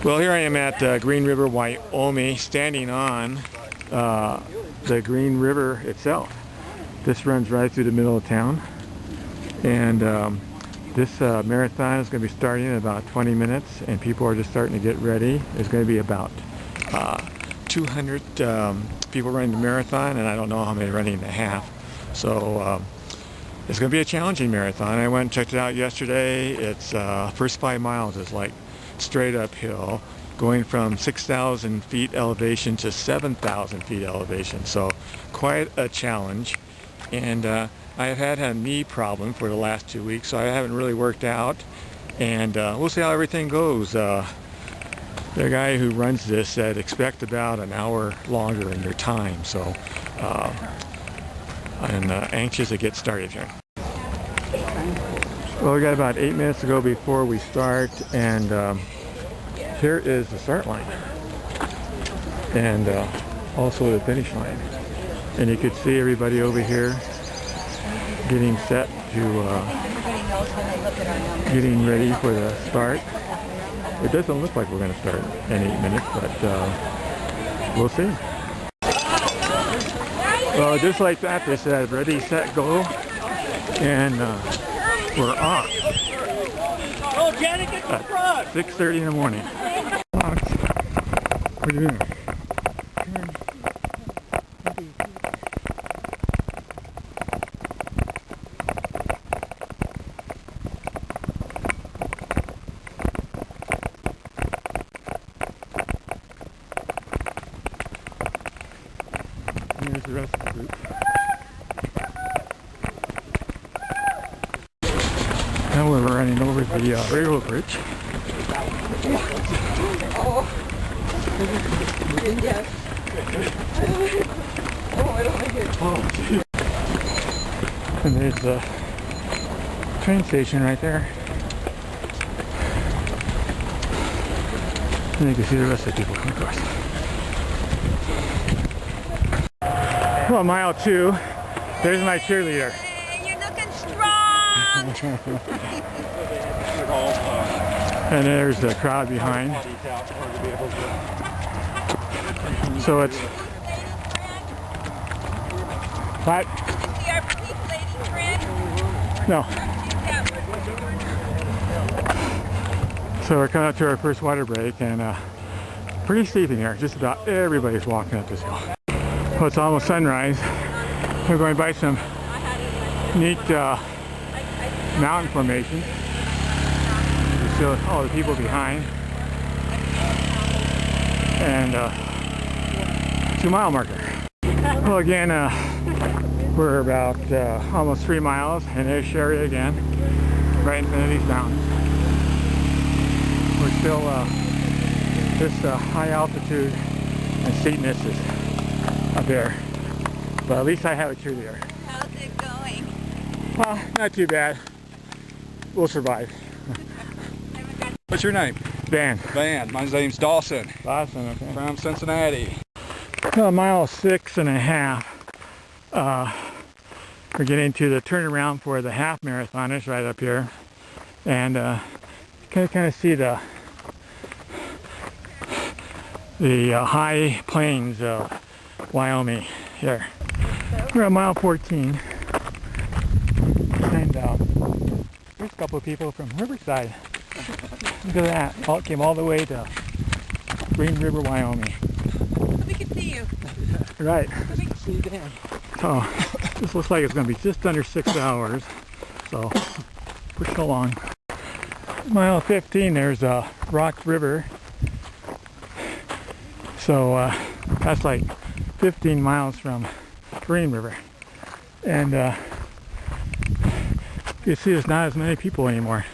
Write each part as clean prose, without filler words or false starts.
Well, here I am at Green River, Wyoming, standing on the Green River itself. This runs right through the middle of town, and this marathon is going to be starting in about 20 minutes, and people are just starting to get ready. There's going to be about 200 people running the marathon, and I don't know how many running the half. So it's going to be a challenging marathon. I went and checked it out yesterday. It's first 5 miles is like straight uphill, going from 6,000 feet elevation to 7,000 feet elevation. So quite a challenge. And I have had a knee problem for the last 2 weeks, so I haven't really worked out. And we'll see how everything goes. The guy who runs this said expect about an hour longer in your time. So I'm anxious to get started here. Well, we got about 8 minutes to go before we start, and here is the start line, and also the finish line. And you could see everybody over here getting set to getting ready for the start. It doesn't look like we're going to start in 8 minutes, but we'll see. Well, just like that, they said ready, set, go, and we're off at 6:30 in the morning. What are you doing? Here's the rest of the group. Now we're running over the railroad bridge. And there's the train station right there. And you can see the rest of the people coming across. Well, mile 2. There's my cheerleader. Hey, you're looking strong. And there's the crowd behind. So it's what? No. So we're coming up to our first water break, and pretty steep in here. Just about everybody's walking up this hill. Well, it's almost sunrise. We're going by some neat mountain formations. You see all the people behind, and 2 mile marker. Well, again, we're about almost 3 miles, and there's Sherry again, right in front of these mountains. We're still this high altitude and steepness is up there, but at least I have a cheerleader. How's it going? Well, not too bad. We'll survive. What's your name? Van. Van. My name's Dawson. Dawson, okay. From Cincinnati. Well, mile 6.5. We're getting to the turnaround for the half marathoners right up here, and can kind of see the high plains of Wyoming here. We're at mile 14, and there's a couple of people from Riverside. Look at that! All came all the way to Green River, Wyoming. We can see you. Right. We can see you there. So this looks like it's going to be just under 6 hours. So push it along. Mile 15, there's Rock River. So that's like 15 miles from Green River. And you see there's not as many people anymore.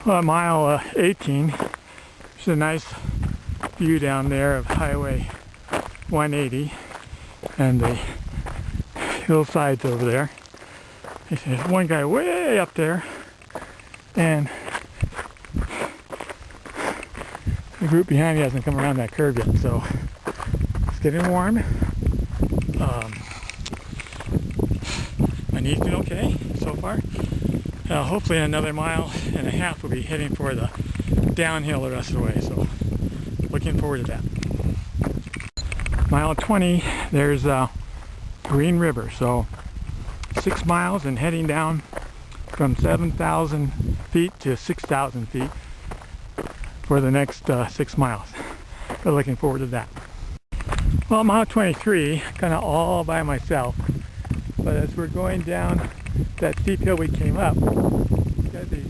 Well, mile 18, there's a nice view down there of Highway 180 and the hillsides over there. There's one guy way up there, and the group behind me hasn't come around that curve yet, so it's getting warm. My knee's doing okay so far. Hopefully in another mile and a half we'll be heading for the downhill the rest of the way. So looking forward to that. Mile 20, there's Green River. So 6 miles and heading down from 7,000 feet to 6,000 feet for the next 6 miles. We're looking forward to that. Well, mile 23, kind of all by myself. But as we're going down that steep hill we came up, we've got these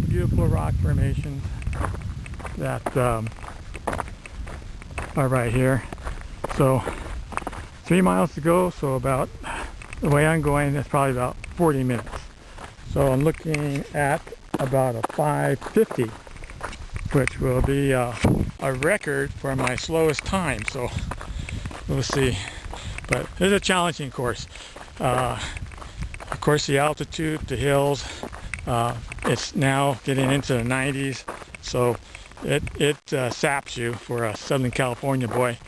beautiful rock formations that are right here. So 3 miles to go, so about, the way I'm going, it's probably about 40 minutes. So I'm looking at about a 5:50, which will be a record for my slowest time. So we'll see. But it's a challenging course. Of course, the altitude, the hills, it's now getting into the 90s, so it saps you for a Southern California boy.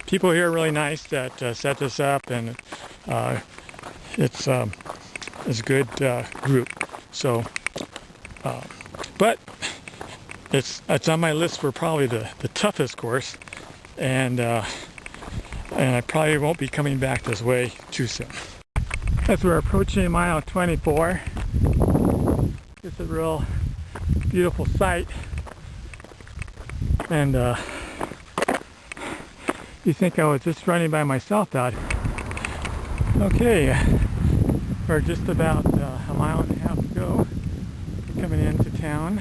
People here are really nice that set this up, and it's a good group. So, but it's on my list for probably the toughest course, and I probably won't be coming back this way too soon. As we're approaching mile 24, it's a real beautiful sight, and you think I was just running by myself out here. Okay, we're just about a mile and a half to go, coming into town.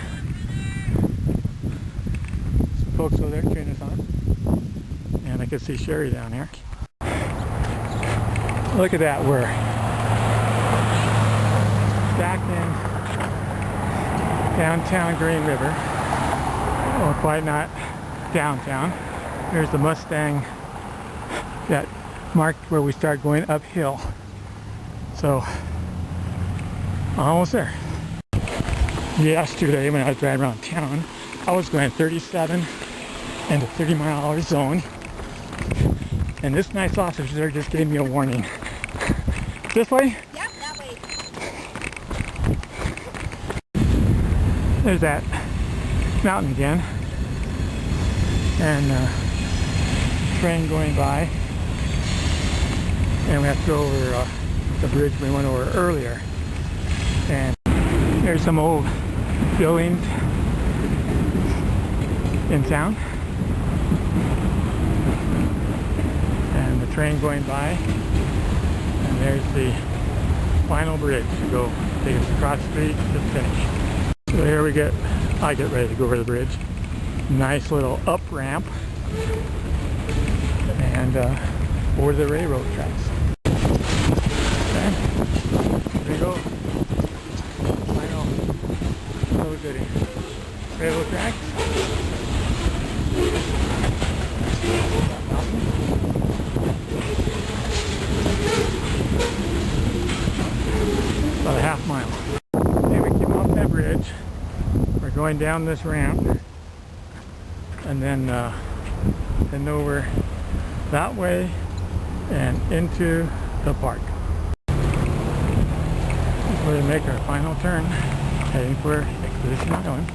Some folks over there cheering us on, and I can see Sherry down here. Look at that, we're back in downtown Green River. Well, quite not downtown. Here's the Mustang that marked where we start going uphill. So, almost there. Yesterday when I was driving around town, I was going 37 in the 30-mile-an-hour zone. And this nice officer there just gave me a warning. This way? Yep, that way. There's that mountain again, and train going by, and we have to go over the bridge we went over earlier. And there's some old buildings in town, and the train going by, and there's the final bridge to go take us across the street to the finish. So here I get ready to go over the bridge. Nice little up ramp, and over the railroad tracks. Okay, there you go. Final little goodie. Railroad tracks. About a half mile. Okay, we came off that bridge. We're going down this ramp, and then heading over that way and into the park. We're going to make our final turn, heading for Expedition Island.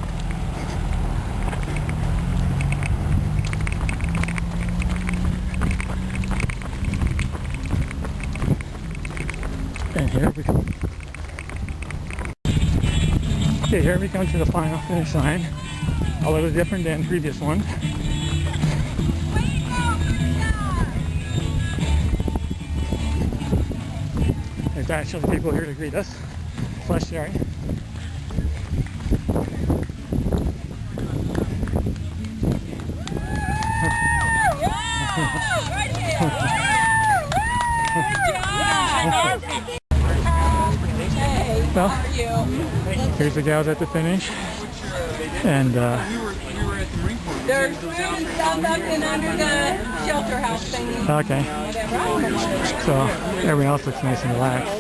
And here we go. Okay, here we come to the final finish line. A little different than previous ones. There's actually people here to greet us. Plus Sherry. Well, here's the gals at the finish, and There's food and stuff up and under the shelter house thing. okay, Whatever. so everyone else looks nice and relaxed.